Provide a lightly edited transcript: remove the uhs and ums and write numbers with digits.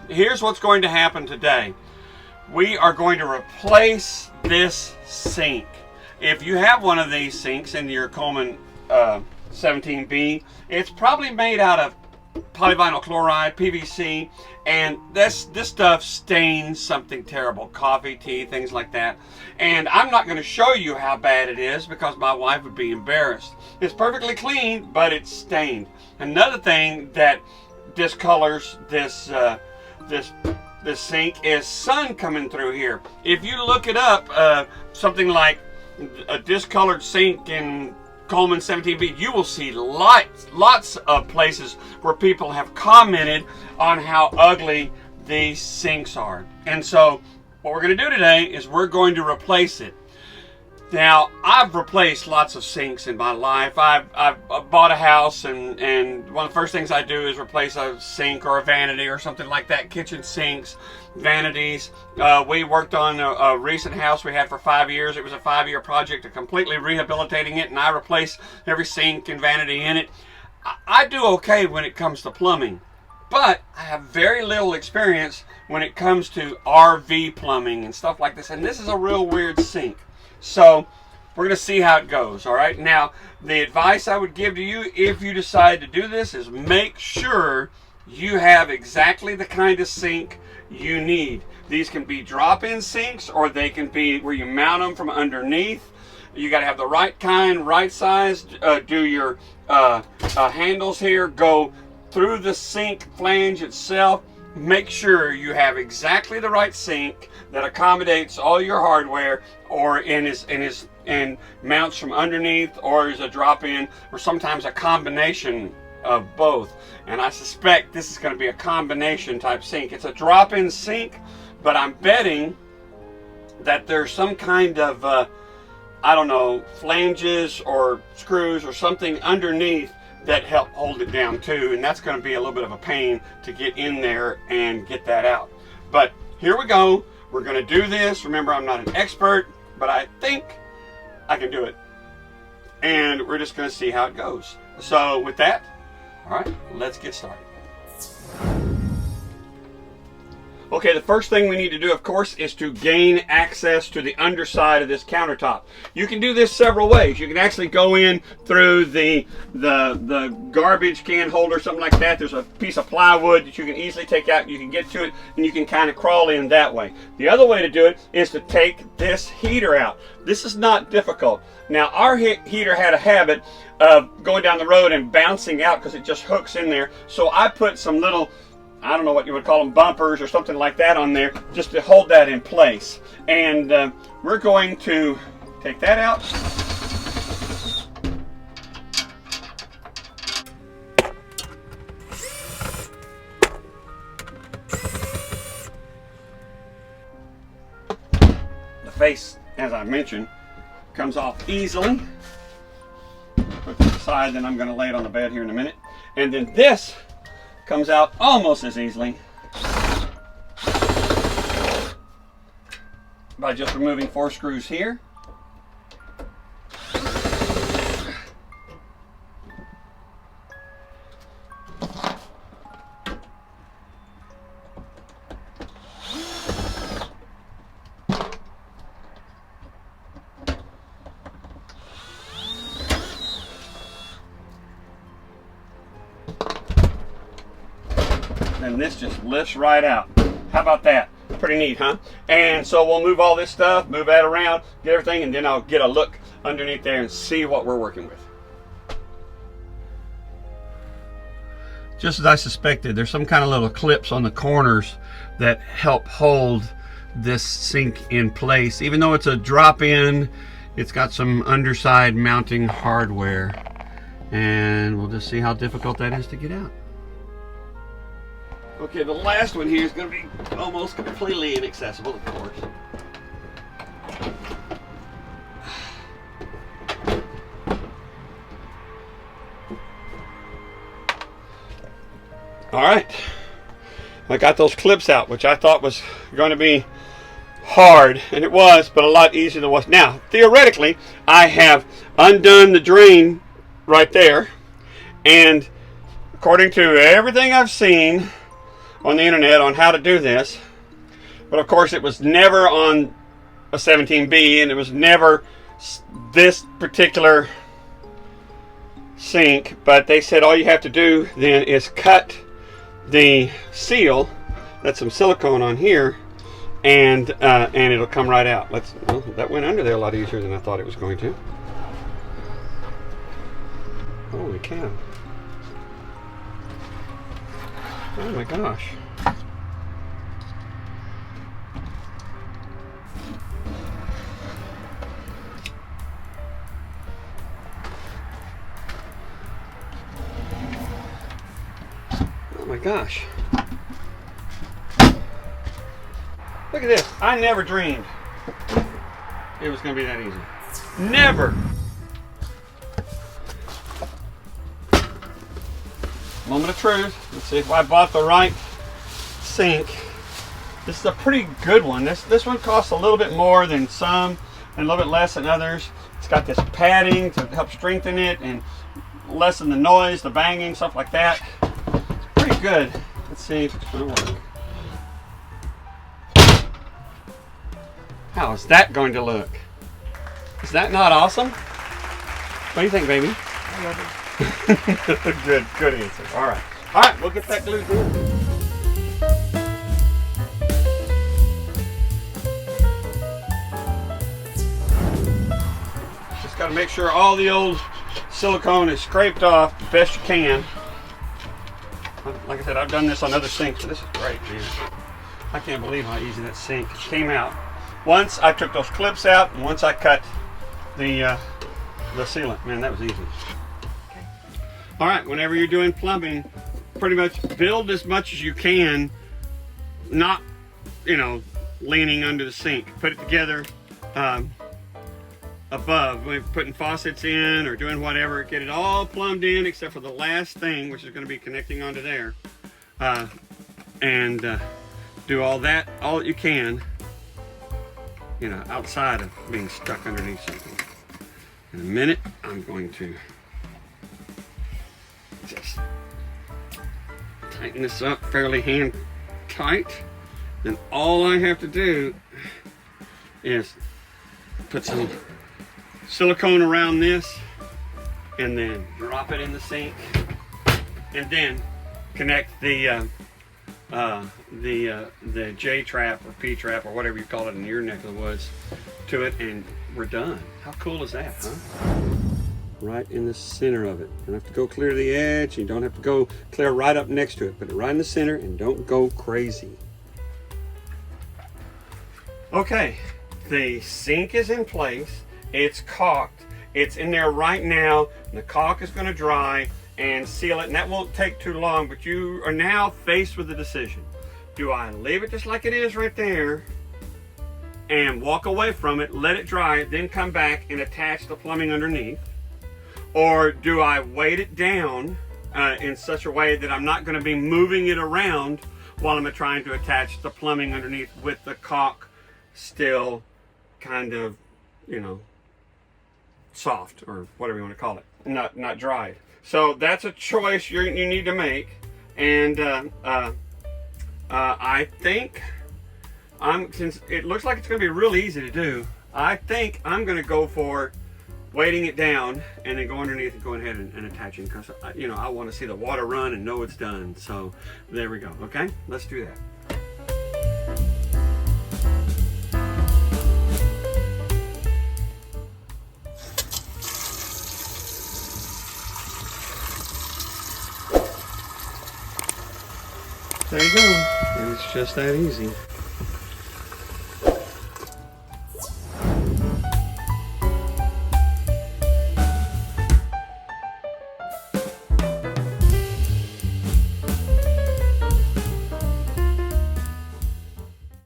Here's what's going to happen today. We are going to replace this sink. If you have one of these sinks in your Coleman 17B, it's probably made out of polyvinyl chloride, PVC, and this stuff stains something terrible, coffee, tea, things like that. And I'm not going to show you how bad it is because my wife would be embarrassed. It's perfectly clean, but it's stained. Another thing that discolors this sink is sun coming through here. If you look it up, something like a discolored sink in Coleman 17B, you will see lots of places where people have commented on how ugly these sinks are. And so what we're going to do today is we're going to replace it. Now, I've replaced lots of sinks in my life. I've bought a house, and one of the first things I do is replace a sink or a vanity or something like that. Kitchen sinks, vanities. We worked on a recent house we had for 5 years. It was a 5-year project of completely rehabilitating it, and I replaced every sink and vanity in it. I do okay when it comes to plumbing, but I have very little experience when it comes to RV plumbing and stuff like this, and this is a real weird sink. So we're going to see how it goes. All right. Now, the advice I would give to you if you decide to do this is make sure you have exactly the kind of sink you need. These can be drop-in sinks, or they can be where you mount them from underneath. You got to have the right kind, right size. Do your handles here go through the sink flange itself. Make sure you have exactly the right sink that accommodates all your hardware, or and mounts from underneath, or is a drop-in, or sometimes a combination of both. And I suspect this is going to be a combination type sink. It's a drop-in sink, but I'm betting that there's some kind of I don't know, flanges or screws or something underneath that help hold it down too, and that's going to be a little bit of a pain to get in there and get that out. But here we go. We're going to do this. Remember, I'm not an expert, but I think I can do it, and we're just going to see how it goes. So with that, all right, let's get started. Okay, the first thing we need to do, of course, is to gain access to the underside of this countertop. You can do this several ways. You can actually go in through the garbage can holder, something like that. There's a piece of plywood that you can easily take out. You can get to it, and you can kind of crawl in that way. The other way to do it is to take this heater out. This is not difficult. Now, our heater had a habit of going down the road and bouncing out because it just hooks in there. So I put some little, I don't know what you would call them, bumpers or something like that on there just to hold that in place. And we're going to take that out. The face, as I mentioned, comes off easily. Put it aside, then I'm going to lay it on the bed here in a minute. And then this comes out almost as easily by just removing 4 screws here. And this just lifts right out. How about that? Pretty neat, huh? And so we'll move all this stuff, move that around, get everything, and then I'll get a look underneath there and see what we're working with. Just as I suspected, there's some kind of little clips on the corners that help hold this sink in place. Even though it's a drop-in, it's got some underside mounting hardware. And we'll just see how difficult that is to get out. Okay, the last one here is going to be almost completely inaccessible, of course. All right, I got those clips out, which I thought was going to be hard, and it was, but a lot easier than it was. Now, theoretically, I have undone the drain right there, and according to everything I've seen, on the internet on how to do this, but of course it was never on a 17B, and it was never this particular sink. But they said all you have to do then is cut the seal, that's some silicone on here, and it'll come right out. Well, that went under there a lot easier than I thought it was going to. Holy cow. Oh my gosh. Oh my gosh. Look at this. I never dreamed it was going to be that easy. Never. Moment of truth. Let's see if I bought the right sink. This is a pretty good one. This one costs a little bit more than some and a little bit less than others. It's got this padding to help strengthen it and lessen the noise, the banging, stuff like that. It's pretty good. Let's see if it's going to work. How is that going to look? Is that not awesome? What do you think, baby? I love it. Good answer. All right, we'll get that glued in. Just got to make sure all the old silicone is scraped off the best you can. Like I said, I've done this on other sinks, so this is great, man. I can't believe how easy that sink came out. Once I took those clips out, and once I cut the sealant, man, that was easy. Okay. All right, whenever you're doing plumbing, pretty much build as much as you can, not, leaning under the sink. Put it together above. When you're putting faucets in or doing whatever, get it all plumbed in except for the last thing, which is going to be connecting onto there. And do all that you can, outside of being stuck underneath something. In a minute, I'm going to just tighten this up fairly hand tight. Then all I have to do is put some silicone around this and then drop it in the sink and then connect the J-trap or P-trap or whatever you call it in your neck of the woods to it, and we're done. How cool is that, huh? Right in the center of it. You don't have to go clear to the edge. You don't have to go clear right up next to it. Put it right in the center and don't go crazy. Okay, the sink is in place. It's caulked. It's in there right now. The caulk is going to dry and seal it, and that won't take too long, but you are now faced with a decision. Do I leave it just like it is right there and walk away from it, let it dry, then come back and attach the plumbing underneath? Or do I weight it down in such a way that I'm not going to be moving it around while I'm trying to attach the plumbing underneath with the caulk still kind of, soft, or whatever you want to call it, not dried. So that's a choice you need to make, and I think since it looks like it's going to be real easy to do, I think I'm going to go for weighting it down and then go underneath and going ahead and attaching, because I want to see the water run and know it's done. So there we go. Okay, let's do that. There you go. It's just that easy.